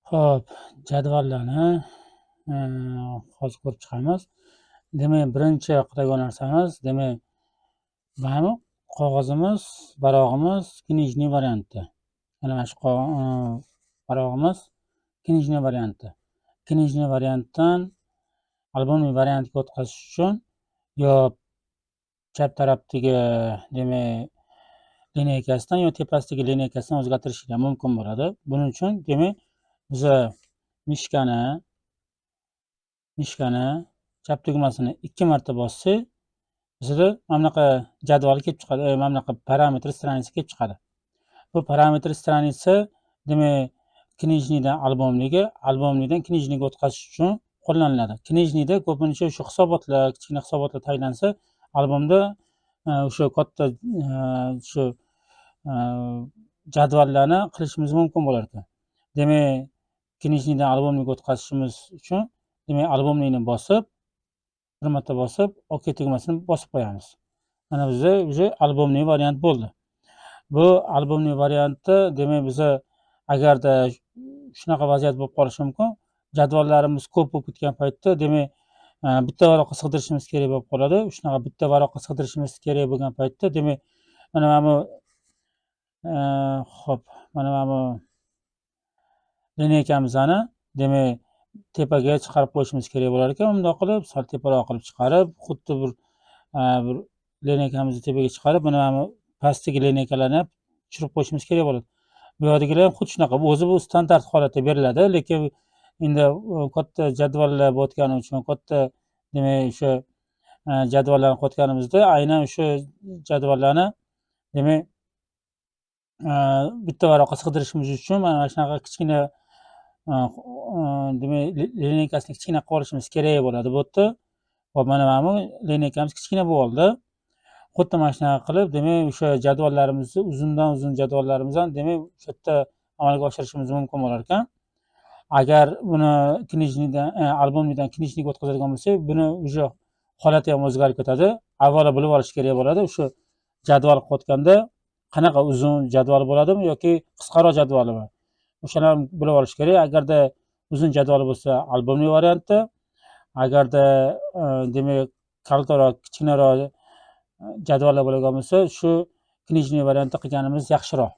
Xo'p, jadvallarni hozir ko'rib chiqamiz. Demak, birinchi qiladigan narsamiz, demak, mana qog'ozimiz, varog'imiz knijniy variantda. Mana shu varog'imiz knijniy variantda. Knijniy variantdan albomniy variantga o'tkazish uchun yo chap tarafdagi demak lineykasidan yo tepasidagi lineykasidan o'zgartirish mumkin bo'ladi. Buning uchun demak biza mishkani chap tugmasini 2 marta bossak, bizda mana bunaqa jadval kelib chiqadi, mana bunaqa parametr stranitsa kelib chiqadi. Bu parametr stranitsa demak knijniydan albomniydan knijniyga o'tkazish uchun qo'llaniladi. Knijniyda ko'pincha o'sha hisobotlar, kichkina hisobotlar tayinlansa, albomda o'sha katta shu jadvallarni qilishimiz mumkin bo'lar ekan. Demak, knijniydan albomniga o'tkazishimiz uchun demak albomniyni bosib, bir marta bosib, OK tugmasini bosib qo'yamiz. Mana bizda уже albomniy variant bo'ldi. Bu albomniy variantda demak biza agarda shunaqa vaziyat bo'lib qolishi mumkin, jadvallarimiz ko'p bo'lib ketgan paytda demak bitta varaqqa sig'dirishimiz kerak bo'lib qoladi. Shunaqa bitta varaqqa sig'dirishimiz kerak bo'lgan paytda demak mana bu xo'p, mana bu lineykamizni demak tepaga chiqarib qo'yishimiz kerak bo'lar ekan. Bundoq qilib, sal teparoq qilib chiqarib, xuddi bir lineykamizni tepaga chiqarib, mana bu pastdagi lineykalarni ham tushirib qo'yishimiz kerak bo'ladi. Bu yerdagilar ham xuddi shunaqa. O'zi bu standart holatda beriladi, lekin endi katta jadvallar bo'layotgani uchun, katta demak o'sha jadvallarni qo'yganimizda aynan o'sha jadvallarni demak bitta varaqqa sig'dirishimiz uchun mana shunaqa kichkina demak lineykasini kichkina qilib olishimiz kerak bo'ladi bu yerda. Hop, mana bu lineykamiz kichkina bo'ldi. Xuddi mana shunaqa qilib demak o'sha jadvallarimizni uzundan uzun jadvallarimizni demak o'sha yerda amalga oshirishimiz mumkin bo'lar ekan. Agar buni knijniydan albomniydan knijniga o'tkazadigan bo'lsak, buni уже holati ham o'zgarib ketadi. Avvalo bilib olish kerak bo'ladi, o'sha jadval qo'yotganda qanaqa uzun jadval bo'ladimi yoki qisqaroq jadvalmi? O'shalarni bilib olish kerak. Agarda uzun jadval bo'lsa, albomniy variantda, agarda demak kaltaroq, kichkinaroq jadvallar bo'ladigan bo'lsa, shu knijniy variantda qilganimiz yaxshiroq.